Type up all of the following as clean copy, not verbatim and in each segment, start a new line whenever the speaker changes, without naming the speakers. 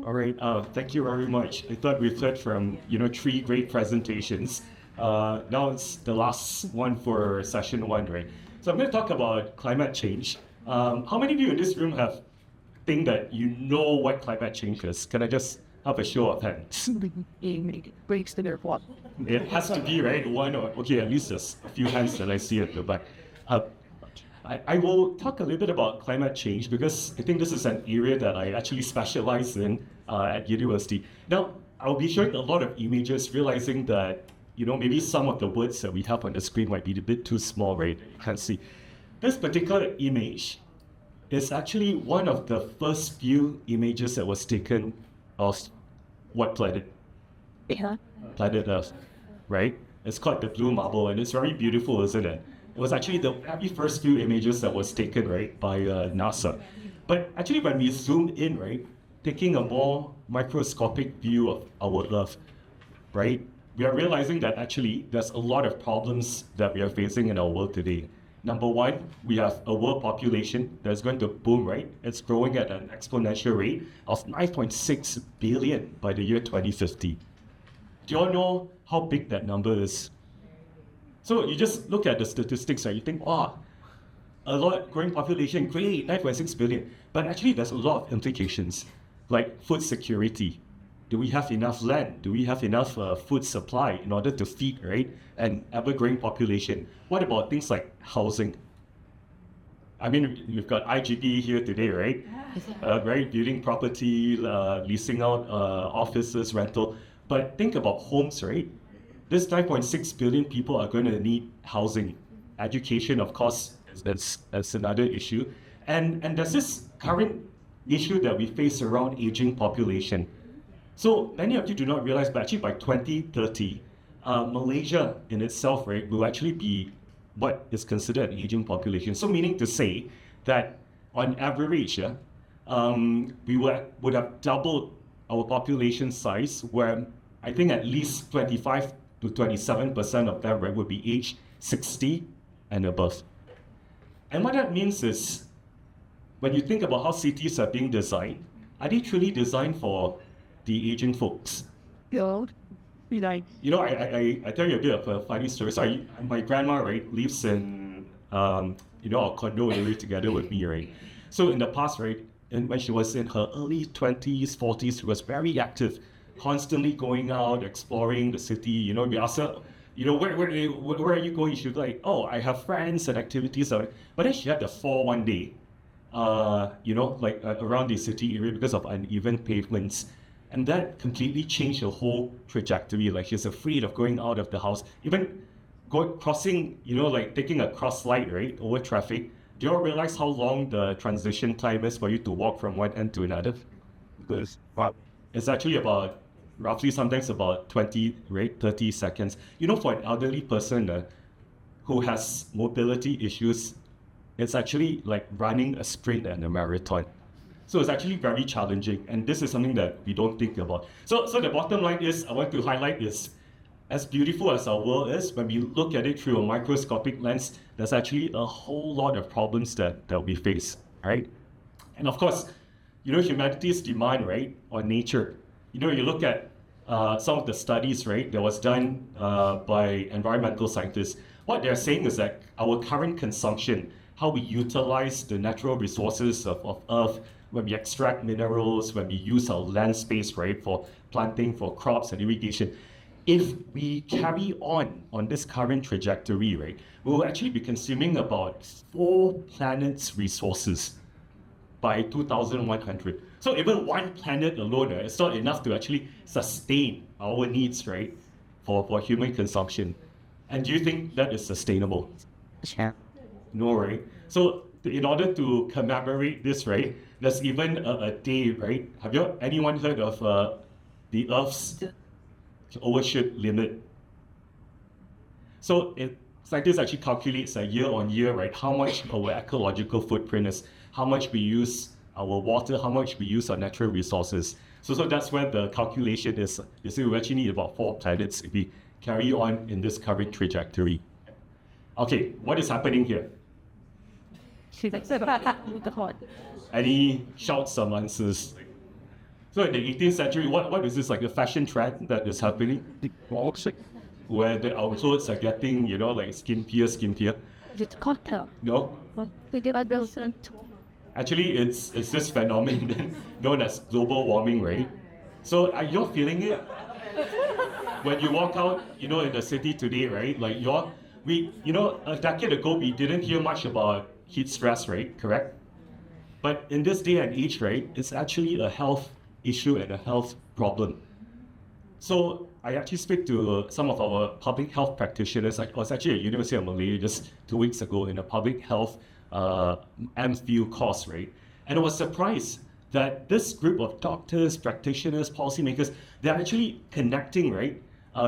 All right. Thank you very much. I thought we've heard from three great presentations. Now it's the last one for session one, right? So I'm going to talk about climate change. How many of you in this room think that you know what climate change is? Can I just have a show of hands?
Breaks the airport.
It has to be, right? One or okay, at least there's a few hands that I see at the back. I will talk a little bit about climate change because I think this is an area that I actually specialize in at university. Now, I'll be showing a lot of images, realizing that maybe some of the words that we have on the screen might be a bit too small, right? You can't see. This particular image is actually one of the first few images that was taken of what planet?
Yeah.
Planet Earth, right? It's called the blue marble, and it's very beautiful, isn't it? It was actually the very first few images that was taken, right, by NASA. But actually, when we zoom in, right, taking a more microscopic view of our Earth, right, we are realizing that actually there's a lot of problems that we are facing in our world today. Number one, we have a world population that's going to boom, right? It's growing at an exponential rate of 9.6 billion by the year 2050. Do you all know how big that number is? So you just look at the statistics, right? You think, wow, a lot growing population, great, 9.6 billion. But actually, there's a lot of implications, like food security. Do we have enough land? Do we have enough food supply in order to feed, right, an ever-growing population? What about things like housing? I mean, we've got IGB here today, right? Right, building property, leasing out offices, rental. But think about homes, right? This 9.6 billion people are going to need housing. Education, of course, that's another issue. And there's this current issue that we face around aging population. So many of you do not realize, but actually by 2030, Malaysia in itself, right, will actually be what is considered an aging population. So meaning to say that on average, we would have doubled our population size, where I think at least 25 to 27% of them, right, would be age 60 and above. And what that means is, when you think about how cities are being designed, are they truly designed for the aging folks?
I
I tell you a bit of a funny story. So my grandma, right, lives in our condo area together with me, right? So in the past, right, and when she was in her early 20s, 40s, she was very active, constantly going out, exploring the city. We asked her, where are you going? She'd be like, oh, I have friends and activities. But then she had to fall one day, around the city area because of uneven pavements. And that completely changed her whole trajectory. Like, she's afraid of going out of the house, even crossing, taking a cross light, right, over traffic. Do you all realize how long the transition time is for you to walk from one end to another? Because it's actually roughly sometimes about 20, right, 30 seconds. For an elderly person who has mobility issues, it's actually like running a sprint and a marathon. So it's actually very challenging, and this is something that we don't think about. So the bottom line is, I want to highlight is, as beautiful as our world is, when we look at it through a microscopic lens, there's actually a whole lot of problems that we face, right? And of course, humanity's demand, right, on nature. You look at some of the studies, right, that was done by environmental scientists. What they're saying is that our current consumption, how we utilize the natural resources of Earth, when we extract minerals, when we use our land space, right, for planting, for crops and irrigation, if we carry on this current trajectory, right, we'll actually be consuming about 4 planets' resources by 2100. So even one planet alone, right, it's not enough to actually sustain our needs, right, for human consumption. And do you think that is sustainable?
Sure.
No, right? So in order to commemorate this, right, there's even a day, right? Have anyone heard of the Earth's overshoot limit? So scientists actually calculates year on year, right, how much our ecological footprint is, how much we use our water, how much we use our natural resources. So that's where the calculation is. They say we actually need about 4 planets if we carry on in this current trajectory. Okay, what is happening here? Any shouts or answers? So in the 18th century, what is this, like a fashion trend that is happening? Where our clothes are getting, like skinnier.
It's cocktail.
No?
We did not build it.
Actually, it's this phenomenon known as global warming, right? So are you feeling it? When you walk out, in the city today, right? Like a decade ago, we didn't hear much about heat stress, right? Correct? But in this day and age, right, it's actually a health issue and a health problem. So I actually speak to some of our public health practitioners. I was actually at University of Malaya just 2 weeks ago in a public health MPhil course, right? And I was surprised that this group of doctors, practitioners, policymakers, they're actually connecting, right,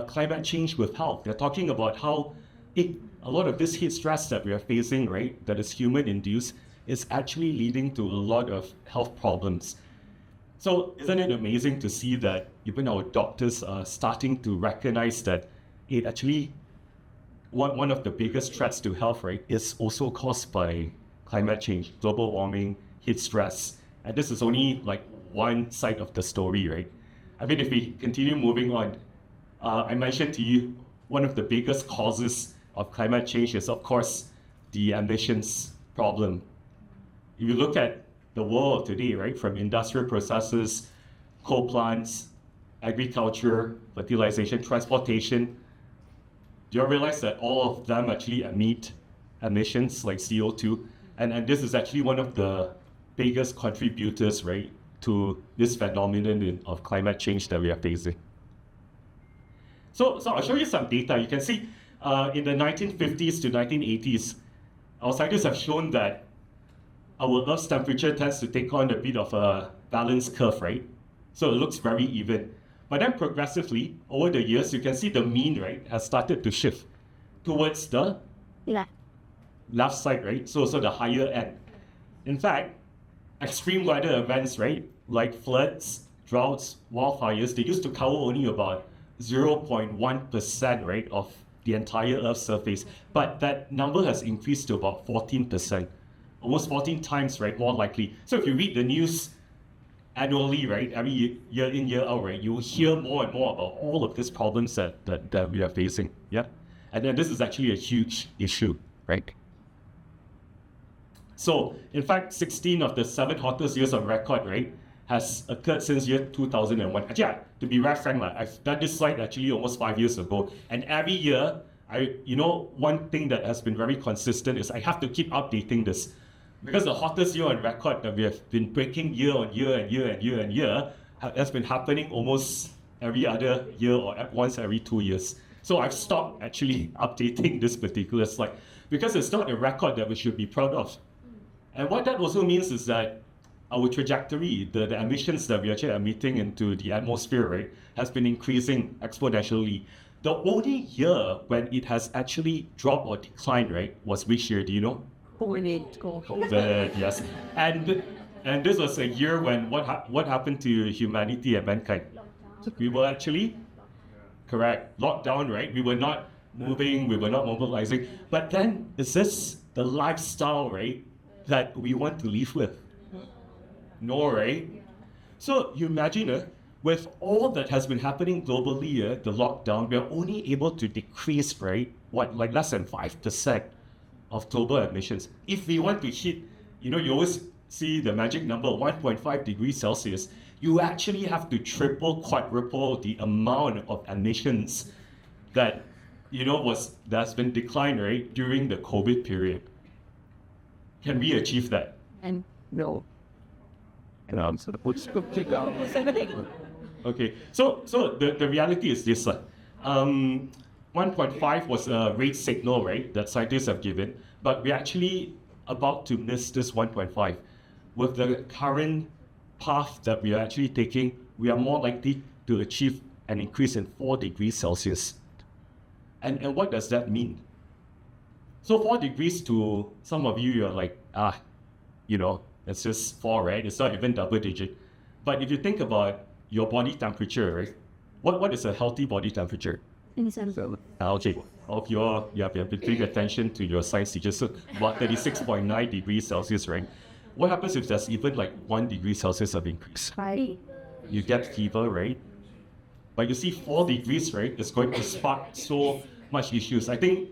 climate change with health. They're talking about how a lot of this heat stress that we are facing, right, that is human-induced, is actually leading to a lot of health problems. So isn't it amazing to see that even our doctors are starting to recognize that it actually, one of the biggest threats to health, right, is also caused by climate change, global warming, heat stress. And this is only like one side of the story, right? I mean, if we continue moving on, I mentioned to you, one of the biggest causes of climate change is, of course, the emissions problem. If you look at the world today, right, from industrial processes, coal plants, agriculture, fertilization, transportation, do you realize that all of them actually emit emissions like CO2? And this is actually one of the biggest contributors, right, to this phenomenon of climate change that we are facing. So I'll show you some data. You can see in the 1950s to 1980s, our scientists have shown that our Earth's temperature tends to take on a bit of a balanced curve, right? So it looks very even. But then progressively, over the years, you can see the mean, right, has started to shift towards the left side, right? So the higher end. In fact, extreme weather events, right, like floods, droughts, wildfires, they used to cover only about 0.1%, right, of the entire Earth's surface. But that number has increased to about 14%. Almost 14 times, right, more likely. So if you read the news annually, right, every year in, year out, right, you will hear more and more about all of these problems that we are facing, yeah? And then this is actually a huge issue, right? So, in fact, 16 of the 7 hottest years on record, right, has occurred since year 2001. Actually, to be very frank, I've done this slide actually almost 5 years ago, and every year, one thing that has been very consistent is I have to keep updating this. Because the hottest year on record that we have been breaking year on year and year and year and year has been happening almost every other year or once every 2 years. So I've stopped actually updating this particular slide because it's not a record that we should be proud of. And what that also means is that our trajectory, the emissions that we are actually emitting into the atmosphere, right, has been increasing exponentially. The only year when it has actually dropped or declined, right, was which year, do you know? COVID, yes. And this was a year when what happened to humanity and mankind? We were actually, correct, locked down, right? We were not moving, we were not mobilizing. But then, is this the lifestyle, right, that we want to live with? No, right? So you imagine, with all that has been happening globally, the lockdown, we are only able to decrease, right, like less than 5% of global emissions. If we want to hit, you always see the magic number 1.5 degrees Celsius, you actually have to triple, quadruple the amount of emissions that, that's been declined, right, during the COVID period. Can we achieve that?
And no.
Okay, so the reality is this. 1.5 was a rate signal, right, that scientists have given, but we're actually about to miss this 1.5. With the current path that we are actually taking, we are more likely to achieve an increase in 4 degrees Celsius. And what does that mean? So 4 degrees to some of you, you're like, it's just 4, right? It's not even double digit. But if you think about your body temperature, right, what is a healthy body temperature? Okay. If you have been paying attention to your science teacher, so about 36.9 degrees Celsius, right? What happens if there's even like 1 degree Celsius of increase? you get fever, right? But you see 4 degrees, right, is going to spark so much issues. I think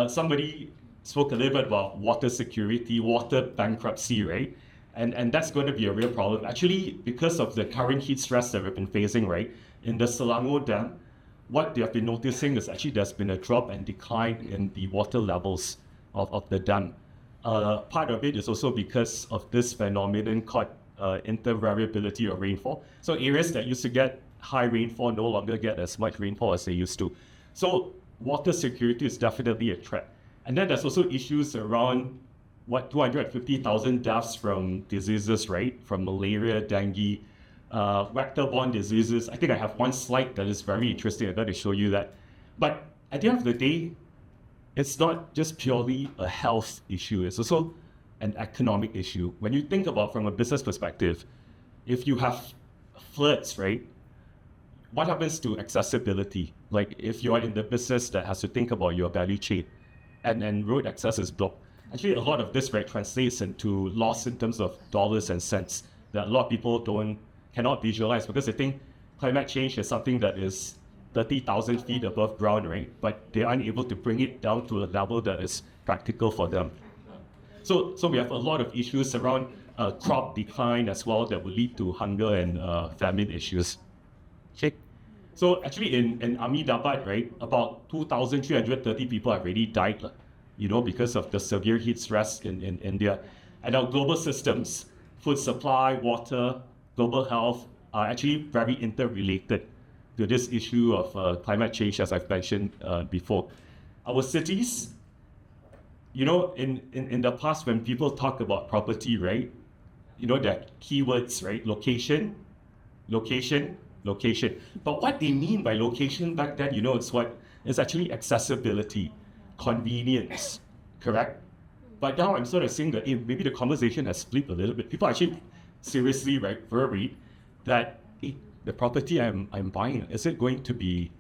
somebody spoke a little bit about water security, water bankruptcy, right? And that's going to be a real problem. Actually, because of the current heat stress that we've been facing, right, in the Selangor Dam, what they have been noticing is actually there's been a drop and decline in the water levels of the dam. Part of it is also because of this phenomenon called intervariability of rainfall. So areas that used to get high rainfall no longer get as much rainfall as they used to. So water security is definitely a threat. And then there's also issues around 250,000 deaths from diseases, right? From malaria, dengue, vector-borne diseases. I think I have one slide that is very interesting. I'm going to show you that. But at the end of the day, it's not just purely a health issue. It's also an economic issue. When you think about from a business perspective, if you have floods, right? What happens to accessibility? Like if you are in the business that has to think about your value chain and road access is blocked. Actually, a lot of this, right, translates into loss in terms of dollars and cents that a lot of people cannot visualize because they think climate change is something that is 30,000 feet above ground, right? But they aren't able to bring it down to a level that is practical for them. So we have a lot of issues around crop decline as well that will lead to hunger and famine issues. Okay. So actually in Ahmedabad, right, about 2,330 people have already died, because of the severe heat stress in India. And our global systems, food supply, water, global health, are actually very interrelated to this issue of climate change, as I've mentioned before. Our cities, in the past when people talk about property, right, there are keywords, right, location. But what they mean by location back then, it's actually accessibility, convenience, correct? But now I'm sort of saying that maybe the conversation has flipped a little bit. People are actually seriously, right, worried that the property I'm buying, is it going to be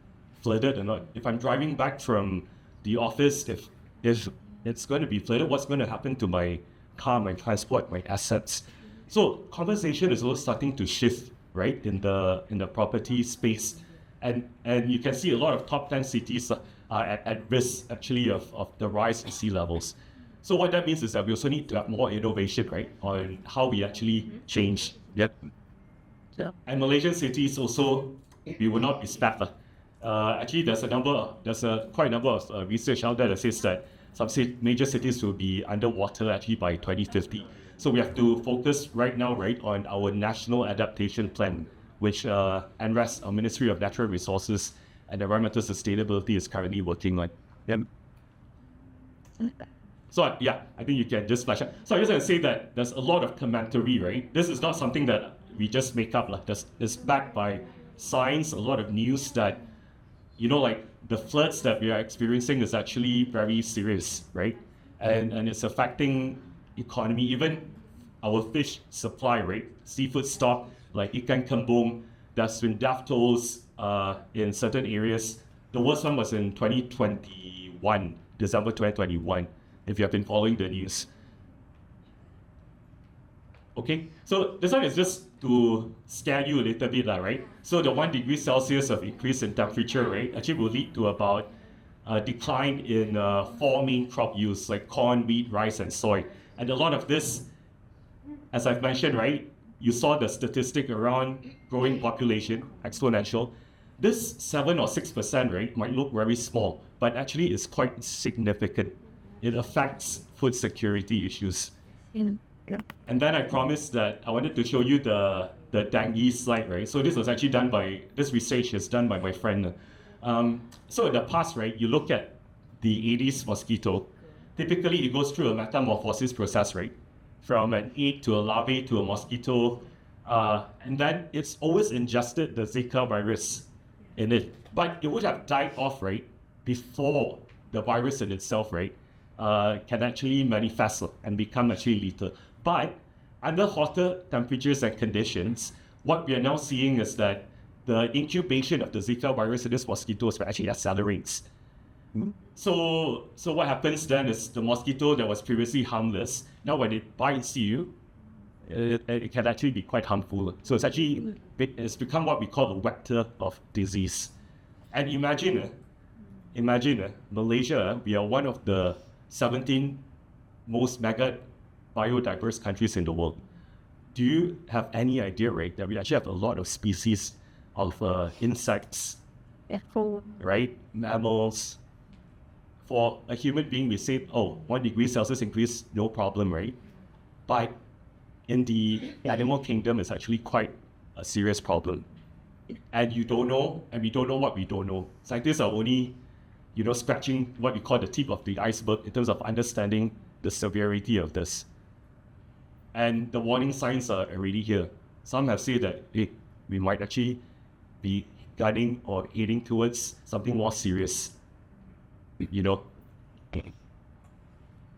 flooded or not? If I'm driving back from the office, if it's going to be flooded, what's going to happen to my car, my transport, my assets? So conversation is also starting to shift, right, in the property space. And you can see a lot of top 10 cities are at risk, actually, of the rise in sea levels. So what that means is that we also need to have more innovation, right, on how we actually change. Yep. Yeah. And Malaysian cities also, we will not be spared. Actually, there's quite a number of research out there that says that some major cities will be underwater actually by 2050. So we have to focus right now, right, on our national adaptation plan, which NRES, our Ministry of Natural Resources and Environmental Sustainability, is currently working on. Yep. So yeah, I think you can just flash out. So I just want to say that there's a lot of commentary, right? This is not something that we just make up. Like it's backed by science, a lot of news that, like the floods that we are experiencing is actually very serious, right? And it's affecting economy, even our fish supply, right? Seafood stock, like ikan kembung, there's been death tolls in certain areas. The worst one was in 2021, December 2021, if you have been following the news. Okay, so this one is just to scare you a little bit, right? So the 1 degree Celsius of increase in temperature, right, actually will lead to about a decline in 4 main crop use, like corn, wheat, rice, and soy. And a lot of this, as I've mentioned, right, you saw the statistic around growing population, exponential. This 7 or 6%, right, might look very small, but actually is quite significant. It affects food security issues. Yeah. And then I promised that I wanted to show you the dengue slide, right? So this was actually this research is done by my friend. So in the past, right, you look at the Aedes mosquito, typically it goes through a metamorphosis process, right? From an egg to a larvae to a mosquito, and then it's always ingested the Zika virus in it. But it would have died off, right, before the virus in itself, right, can actually manifest and become actually lethal. But under hotter temperatures and conditions, what we are now seeing is that the incubation of the Zika virus in these mosquitoes actually accelerates. So what happens then is the mosquito that was previously harmless, now when it bites you, it can actually be quite harmful. So it's become what we call a vector of disease. And imagine Malaysia, we are one of the 17 most mega biodiverse countries in the world. Do you have any idea, right, that we actually have a lot of species of insects, right, mammals? For a human being, we say, 1 degree Celsius increase, no problem, right? But in the animal kingdom, it's actually quite a serious problem. And you don't know, and we don't know what we don't know. Scientists are only, scratching what we call the tip of the iceberg in terms of understanding the severity of this. And the warning signs are already here. Some have said that, hey, we might actually be gunning or heading towards something more serious.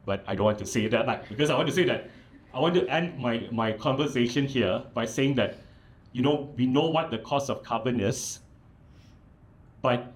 But I don't want to say that, because I want to say that I want to end my conversation here by saying that, we know what the cost of carbon is, but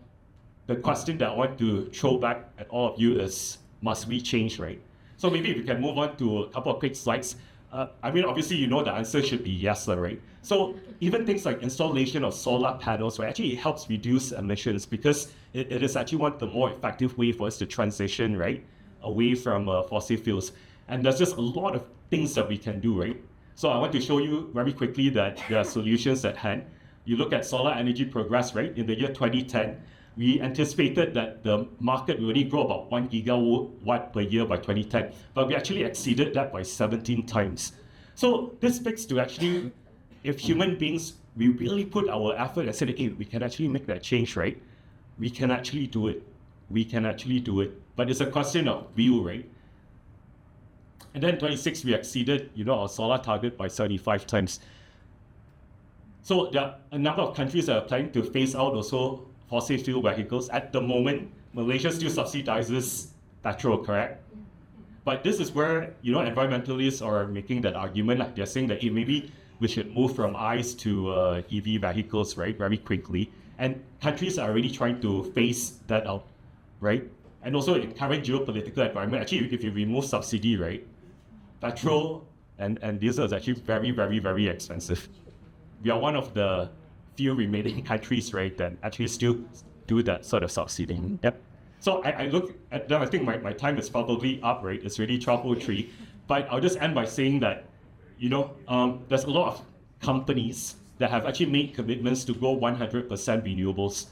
the question that I want to throw back at all of you is, must we change, right? So maybe we can move on to a couple of quick slides. Obviously, the answer should be yes, right? So even things like installation of solar panels, right, actually it helps reduce emissions because it is actually one of the more effective way for us to transition, right, away from fossil fuels. And there's just a lot of things that we can do, right? So I want to show you very quickly that there are solutions at hand. You look at solar energy progress, right? In the year 2010, we anticipated that the market will only grow about 1 gigawatt per year by 2010, but we actually exceeded that by 17 times. So this speaks to actually, if human beings, we really put our effort and said, hey, we can actually make that change, right? We can actually do it. But it's a question of will, right? And then 26, we exceeded, our solar target by 75 times. So there are a number of countries that are planning to phase out also fossil fuel vehicles. At the moment, Malaysia still subsidizes petrol, correct? But this is where, environmentalists are making that argument. Like they're saying that, hey, maybe we should move from ICE to EV vehicles, right, very quickly. And countries are already trying to phase that out, right? And also in current geopolitical environment, actually, if you remove subsidy, right, petrol and diesel is actually very, very, very expensive. We are one of the few remaining countries, right, that actually still do that sort of subsidy. Yep. So I look at them, I think my time is probably up, right? It's really 12:03. But I'll just end by saying that, there's a lot of companies that have actually made commitments to go 100% renewables.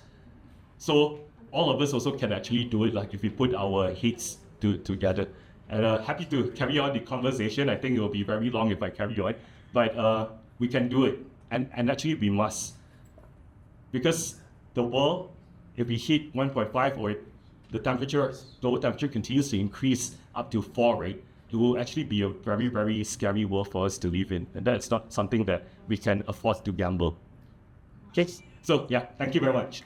So all of us also can actually do it, like if we put our heads together. And happy to carry on the conversation. I think it will be very long if I carry on, but we can do it. And actually we must. Because the world, if we hit 1.5 or the global temperature continues to increase up to 4, right, it will actually be a very, very scary world for us to live in. And that's not something that we can afford to gamble. Okay, so yeah, thank you very much.